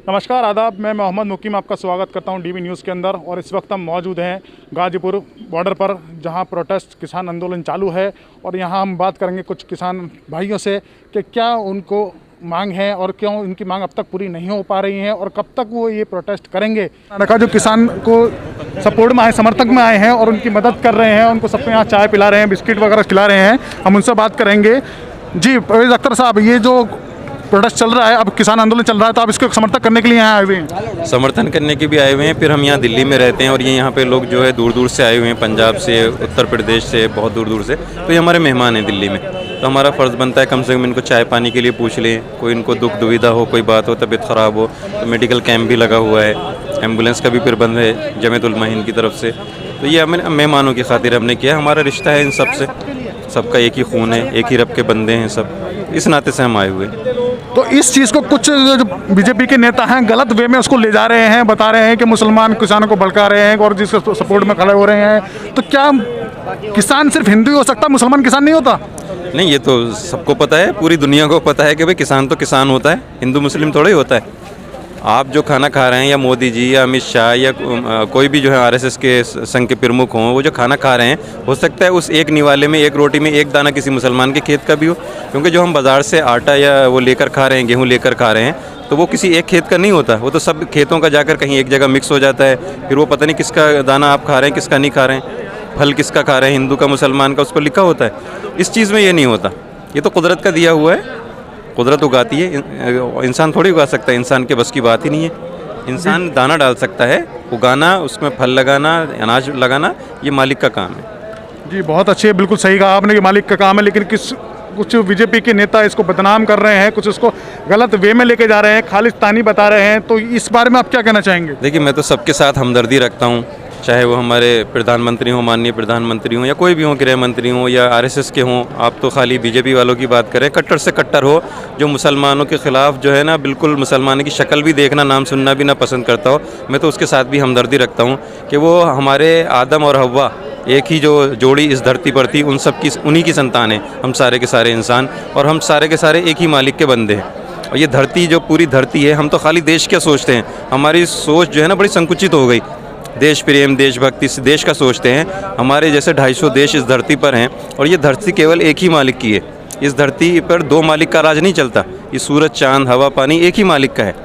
नमस्कार आदाब, मैं मोहम्मद मुकीम आपका स्वागत करता हूं डीवी न्यूज़ के अंदर। और इस वक्त हम मौजूद हैं गाजीपुर बॉर्डर पर, जहां प्रोटेस्ट किसान आंदोलन चालू है। और यहां हम बात करेंगे कुछ किसान भाइयों से कि क्या उनको मांग है और क्यों उनकी मांग अब तक पूरी नहीं हो पा रही है और कब तक वो ये प्रोटेस्ट करेंगे। देखा जो किसान को सपोर्ट में आए, समर्थक में आए हैं और उनकी मदद कर रहे हैं, उनको सबको यहाँ चाय पिला रहे हैं, बिस्किट वगैरह खिला रहे हैं। हम उनसे बात करेंगे। जी परवेज़ अख्तर साहब, ये जो प्रोटेस्ट चल रहा है, अब किसान आंदोलन चल रहा है, तो आप इसको समर्थन करने के लिए यहाँ आए हुए हैं? समर्थन करने के भी आए हुए हैं। फिर हम यहाँ दिल्ली में रहते हैं और ये यहाँ पे लोग जो है दूर दूर से आए हुए हैं, पंजाब से, उत्तर प्रदेश से, बहुत दूर दूर से। तो ये हमारे मेहमान हैं दिल्ली में, तो हमारा फ़र्ज़ बनता है कम से कम इनको चाय पानी के लिए पूछ लें। कोई इनको दुख दुविधा हो, कोई बात हो, तबीयत ख़राब हो, तो मेडिकल कैंप भी लगा हुआ है, एम्बुलेंस का भी प्रबंध है जमीयतुल उलमा की तरफ से। तो ये हमें मेहमानों की खातिर हमने किया। हमारा रिश्ता है इन सब से, सबका एक ही खून है, एक ही रब के बंदे हैं सब, इस नाते से हम आए हुए हैं। तो इस चीज़ को कुछ जो बीजेपी के नेता हैं गलत वे में उसको ले जा रहे हैं, बता रहे हैं कि मुसलमान किसानों को भड़का रहे हैं और जिसके सपोर्ट में खड़े हो रहे हैं। तो क्या किसान सिर्फ हिंदू ही हो सकता, मुसलमान किसान नहीं होता? नहीं, ये तो सबको पता है, पूरी दुनिया को पता है कि भाई किसान तो किसान होता है, हिंदू मुस्लिम थोड़ा ही होता है। आप जो खाना खा रहे हैं, या मोदी जी या अमित शाह या कोई भी जो है आरएसएस के संघ के प्रमुख हों, वो जो खाना खा रहे हैं, हो सकता है उस एक निवाले में, एक रोटी में एक दाना किसी मुसलमान के खेत का भी हो। क्योंकि जो हम बाज़ार से आटा या वो लेकर खा रहे हैं, गेहूँ लेकर खा रहे हैं, तो वो किसी एक खेत का नहीं होता, वो तो सब खेतों का जाकर कहीं एक जगह मिक्स हो जाता है। फिर वो पता नहीं किसका दाना आप खा रहे हैं, किसका नहीं खा रहे हैं, फल किसका खा रहे हैं, हिंदू का मुसलमान का, उस पर लिखा होता है। इस चीज़ में ये नहीं होता, ये तो कुदरत का दिया हुआ है, कुदरत उगाती है, इंसान थोड़ी उगा सकता है, इंसान के बस की बात ही नहीं है। इंसान दाना डाल सकता है, उगाना, उसमें फल लगाना, अनाज लगाना, ये मालिक का काम है। जी बहुत अच्छे, बिल्कुल सही कहा आपने कि मालिक का काम है। लेकिन कुछ बीजेपी के नेता इसको बदनाम कर रहे हैं, कुछ इसको गलत वे में लेके जा रहे हैं, खालिस्तानी बता रहे हैं। तो इस बारे में आप क्या कहना चाहेंगे? देखिए, मैं तो सबके साथ हमदर्दी रखता हूँ, चाहे वो हमारे प्रधानमंत्री हों, माननीय प्रधानमंत्री हों, या कोई भी हों, गृह मंत्री हों या आरएसएस के हों। आप तो खाली बीजेपी वालों की बात करें, कट्टर से कट्टर हो, जो मुसलमानों के ख़िलाफ़ जो है ना, बिल्कुल मुसलमानों की शक्ल भी देखना, नाम सुनना भी ना पसंद करता हो, मैं तो उसके साथ भी हमदर्दी रखता हूँ कि वो हमारे आदम और हव्वा, एक ही जो जोड़ी इस धरती पर थी, उन सब की, उन्हीं की संतान है हम सारे के सारे इंसान, और हम सारे के सारे एक ही मालिक के बंदे हैं। और ये धरती, जो पूरी धरती है, हम तो खाली देश क्या सोचते हैं, हमारी सोच जो है ना बड़ी संकुचित हो गई। देश प्रेम, देशभक्ति से देश का सोचते हैं। हमारे जैसे 250 देश इस धरती पर हैं, और ये धरती केवल एक ही मालिक की है। इस धरती पर दो मालिक का राज नहीं चलता, ये सूरज, चांद, हवा, पानी एक ही मालिक का है।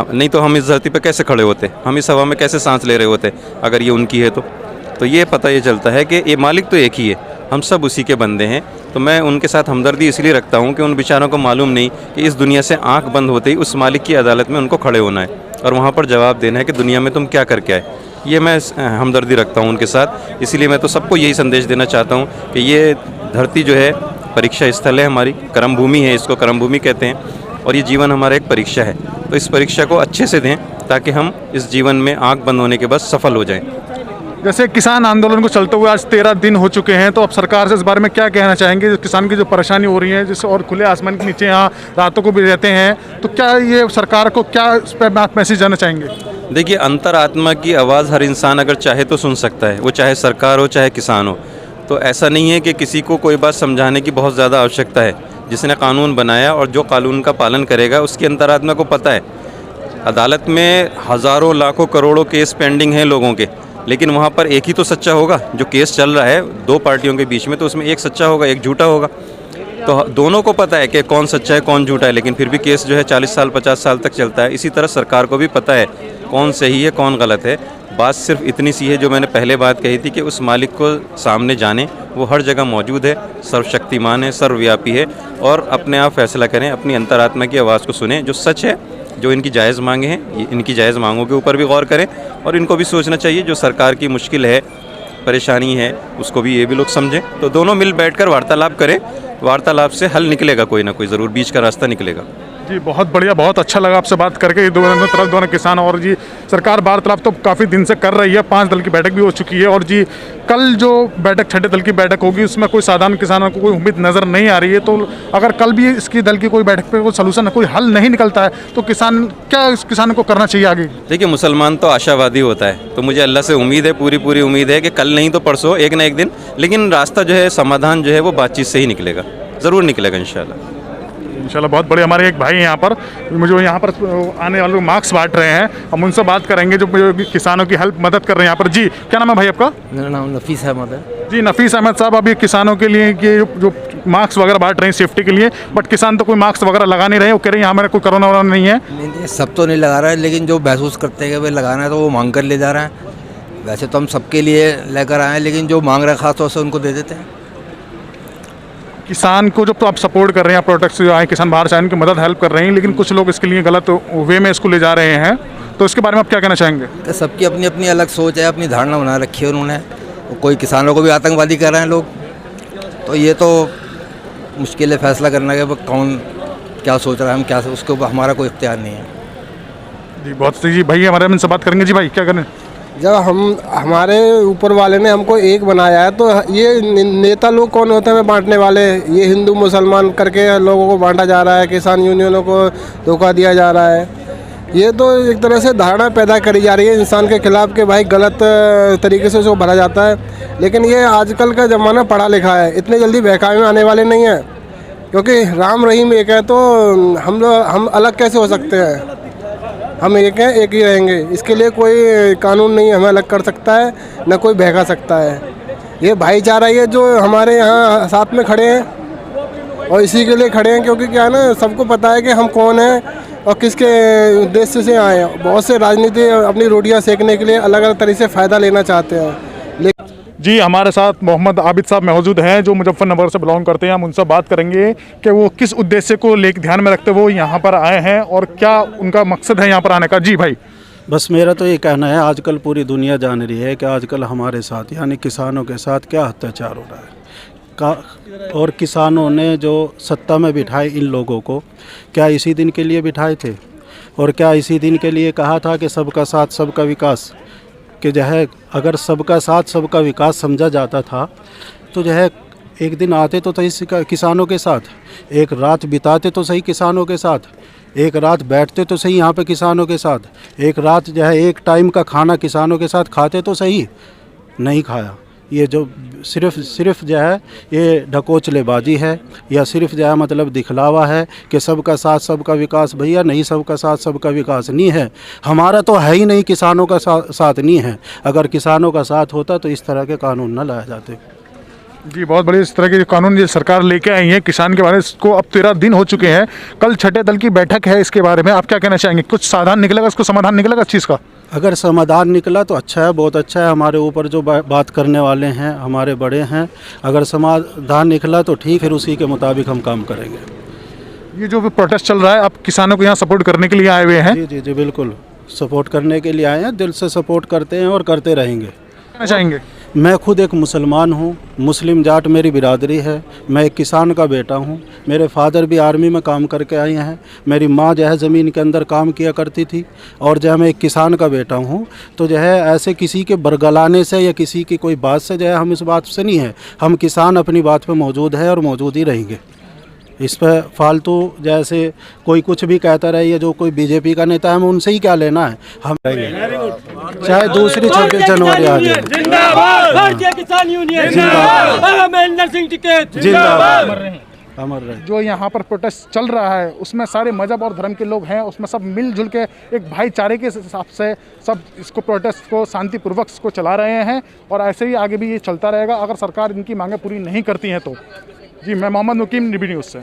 नहीं तो हम इस धरती पर कैसे खड़े होते, हम इस हवा में कैसे सांस ले रहे होते अगर ये उनकी है तो ये पता ये चलता है कि ये मालिक तो एक ही है, हम सब उसी के बंदे हैं। तो मैं उनके साथ हमदर्दी इसलिए रखता हूँ कि उन बेचारों को मालूम नहीं कि इस दुनिया से आंख बंद होते ही उस मालिक की अदालत में उनको खड़े होना है और वहाँ पर जवाब देना है कि दुनिया में तुम क्या करके आए। ये मैं हमदर्दी रखता हूँ उनके साथ। इसलिए मैं तो सबको यही संदेश देना चाहता हूँ कि ये धरती जो है परीक्षा स्थल है, हमारी कर्म भूमि है, इसको कर्म भूमि कहते हैं, और ये जीवन हमारा एक परीक्षा है। तो इस परीक्षा को अच्छे से दें ताकि हम इस जीवन में आंख बंद होने के बाद सफल हो जाएं। जैसे किसान आंदोलन को चलते हुए आज 13 दिन हो चुके हैं, तो अब सरकार से इस बारे में क्या कहना चाहेंगे? किसान की जो परेशानी हो रही है, जिससे और खुले आसमान के नीचे यहाँ रातों को भी रहते हैं, तो क्या ये सरकार को क्या इस पर आप मैसेज देना चाहेंगे? देखिए, अंतरात्मा की आवाज़ हर इंसान अगर चाहे तो सुन सकता है, वो चाहे सरकार हो चाहे किसान हो। तो ऐसा नहीं है कि किसी को कोई बात समझाने की बहुत ज़्यादा आवश्यकता है। जिसने कानून बनाया और जो कानून का पालन करेगा, उसकी अंतरात्मा को पता है। अदालत में हज़ारों, लाखों, करोड़ों केस पेंडिंग हैं लोगों के, लेकिन वहाँ पर एक ही तो सच्चा होगा। जो केस चल रहा है दो पार्टियों के बीच में, तो उसमें एक सच्चा होगा, एक झूठा होगा। तो दोनों को पता है कि कौन सच्चा है कौन झूठा है, लेकिन फिर भी केस जो है 40 साल 50 साल तक चलता है। इसी तरह सरकार को भी पता है कौन सही है कौन गलत है। बात सिर्फ इतनी सी है, जो मैंने पहले बात कही थी, कि उस मालिक को सामने जाने, वो हर जगह मौजूद है, सर्वशक्तिमान है, सर्वव्यापी है, और अपने आप फैसला करें, अपनी अंतरात्मा की आवाज़ को सुने। जो सच है, जो इनकी जायज़ मांगे हैं, इनकी जायज़ मांगों के ऊपर भी गौर करें, और इनको भी सोचना चाहिए जो सरकार की मुश्किल है, परेशानी है, उसको भी ये भी लोग समझें। तो दोनों मिल बैठकर वार्तालाप करें, वार्तालाप से हल निकलेगा, कोई ना कोई ज़रूर बीच का रास्ता निकलेगा। जी बहुत बढ़िया, बहुत अच्छा लगा आपसे बात करके। दोनों तरफ दोनों किसान और जी सरकार वार्तालाप तो काफ़ी दिन से कर रही है, 5 दल की बैठक भी हो चुकी है। और जी कल जो बैठक 6 दल की बैठक होगी, उसमें कोई साधारण किसानों को कोई उम्मीद नज़र नहीं आ रही है। तो अगर कल भी इसकी दल की कोई बैठक पे कोई सलूशन, कोई हल नहीं निकलता है, तो किसान को करना चाहिए आगे? देखिए, मुसलमान तो आशावादी होता है, तो मुझे अल्लाह से उम्मीद है, पूरी उम्मीद है कि कल नहीं तो परसों, एक ना एक दिन, लेकिन रास्ता जो है, समाधान जो है, वो बातचीत से ही निकलेगा, ज़रूर निकलेगा इंशाल्लाह। माशाल्लाह बहुत बड़े हमारे एक भाई हैं यहाँ पर, मुझे यहाँ पर आने वाले लोग मास्क बांट रहे हैं, हम उनसे बात करेंगे जो किसानों की हेल्प मदद कर रहे हैं यहाँ पर। जी क्या नाम है भाई आपका? मेरा नाम नफीस अहमद है। जी नफीस अहमद साहब, अभी किसानों के लिए कि जो मास्क वगैरह बांट रहे हैं सेफ्टी के लिए, बट किसान तो कोई मास्क वगैरह लगा नहीं रहे, वो कह रहे हैं यहाँ मेरा कोई कोरोना वोरोना नहीं है। नहीं, सब तो नहीं लगा रहा है, लेकिन जो महसूस करते हैं कि भाई लगाना है तो वो मांग कर ले जा रहे हैं। वैसे तो हम सबके लिए लेकर आए हैं, लेकिन जो मांग रहे हैं खास तौर से उनको दे देते हैं। किसान को जब तो आप सपोर्ट कर रहे हैं, प्रोडक्ट्स जो आए किसान बाहर से आए उनकी मदद हेल्प कर रहे हैं, लेकिन कुछ लोग इसके लिए गलत वे में इसको ले जा रहे हैं, तो इसके बारे में आप क्या कहना चाहेंगे? तो सबकी अपनी अपनी अलग सोच है, अपनी धारणा बना रखी है उन्होंने। कोई किसानों को भी आतंकवादी कर रहे हैं लोग, तो ये तो मुश्किल है फैसला करना कि कौन क्या सोच रहा है, हम क्या, उसके ऊपर हमारा कोई इख्तियार नहीं है। जी बहुत सही जी, भाई हमारे से बात करेंगे। जी भाई क्या करें? जब हमारे ऊपर वाले ने हमको एक बनाया है, तो ये नेता लोग कौन होते हैं बांटने वाले? ये हिंदू मुसलमान करके लोगों को बांटा जा रहा है, किसान यूनियनों को धोखा दिया जा रहा है। ये तो एक तरह से धारणा पैदा करी जा रही है इंसान के खिलाफ कि भाई गलत तरीके से उसको भरा जाता है। लेकिन ये आजकल का ज़माना पढ़ा लिखा है, इतने जल्दी बहकावे में आने वाले नहीं हैं, क्योंकि राम रहीम एक है, तो हम अलग कैसे हो सकते हैं? हम एक हैं, एक ही रहेंगे। इसके लिए कोई कानून नहीं हमें अलग कर सकता है, न कोई बहका सकता है। ये भाईचारा ये जो हमारे यहाँ साथ में खड़े हैं, और इसी के लिए खड़े हैं, क्योंकि क्या है ना, सबको पता है कि हम कौन हैं और किसके उद्देश्य से आए हैं। बहुत से राजनीति अपनी रोटियां सेकने के लिए अलग अलग तरीके से फ़ायदा लेना चाहते हैं। जी हमारे साथ मोहम्मद आबिद साहब मौजूद हैं जो मुजफ्फरनगर से बिलोंग करते हैं, हम उनसे बात करेंगे कि वो किस उद्देश्य को लेकर ध्यान में रखते वो यहाँ पर आए हैं और क्या उनका मकसद है यहाँ पर आने का। जी भाई बस मेरा तो ये कहना है, आजकल पूरी दुनिया जान रही है कि आजकल हमारे साथ यानी किसानों के साथ क्या अत्याचार हो रहा है और किसानों ने जो सत्ता में बिठाए इन लोगों को, क्या इसी दिन के लिए बिठाए थे? और क्या इसी दिन के लिए कहा था कि सबका साथ सबका विकास, कि जो है अगर सबका साथ सबका विकास समझा जाता था तो जो है एक दिन आते तो सही किसानों के साथ, एक रात बिताते तो सही किसानों के साथ, एक रात बैठते तो सही यहाँ पे किसानों के साथ, एक रात जो है एक टाइम का खाना किसानों के साथ खाते तो सही। नहीं खाया। ये जो सिर्फ जो है ये ढकोचलेबाजी है, या सिर्फ जो है मतलब दिखलावा है कि सबका साथ सबका विकास। भैया नहीं, सबका साथ सबका विकास नहीं है। हमारा तो है ही नहीं, किसानों का साथ नहीं है। अगर किसानों का साथ होता तो इस तरह के कानून न लाए जाते। जी बहुत बड़ी इस तरह के कानून ये सरकार लेके आई है किसान के बारे में। इसको अब 13 दिन हो चुके हैं, कल छठे दल की बैठक है, इसके बारे में आप क्या कहना चाहेंगे? कुछ समाधान निकलेगा, इसको समाधान निकलेगा इस चीज़ का? अगर समाधान निकला तो अच्छा है, बहुत अच्छा है। हमारे ऊपर जो बात करने वाले हैं हमारे बड़े हैं, अगर समाधान निकला तो ठीक, फिर उसी के मुताबिक हम काम करेंगे। ये जो प्रोटेस्ट चल रहा है, आप किसानों को यहाँ सपोर्ट करने के लिए आए हुए हैं? जी जी जी बिल्कुल, सपोर्ट करने के लिए आए हैं, दिल से सपोर्ट करते हैं और करते रहेंगे। कहना चाहेंगे? मैं खुद एक मुसलमान हूँ, मुस्लिम जाट मेरी बिरादरी है। मैं एक किसान का बेटा हूँ। मेरे फादर भी आर्मी में काम करके आए हैं। मेरी माँ जो है ज़मीन के अंदर काम किया करती थी, और जो है मैं एक किसान का बेटा हूँ। तो जो है ऐसे किसी के बरगलाने से या किसी की कोई बात से जो है हम इस बात से नहीं है। हम किसान अपनी बात पे मौजूद है और मौजूद ही रहेंगे। इस पर फालतू जैसे कोई कुछ भी कहता रहे, या जो कोई बीजेपी का नेता है हमें उनसे ही क्या लेना है। हम रहेंगे चाहे दूसरी 26 जनवरी आ जाए। जिंदाबाद भारतीय किसान यूनियन, जिंदाबाद महेंद्र सिंह टिकैत, जिंदाबाद। अमर रहे। जो यहाँ पर प्रोटेस्ट चल रहा है उसमें सारे मजहब और धर्म के लोग हैं, उसमें सब मिलजुल के एक भाईचारे के हिसाब से सब इसको प्रोटेस्ट को शांतिपूर्वक इसको चला रहे हैं, और ऐसे ही आगे भी ये चलता रहेगा अगर सरकार इनकी मांगें पूरी नहीं करती हैं तो। जी मैं मोहम्मद मुकीम, डीबी न्यूज़ से।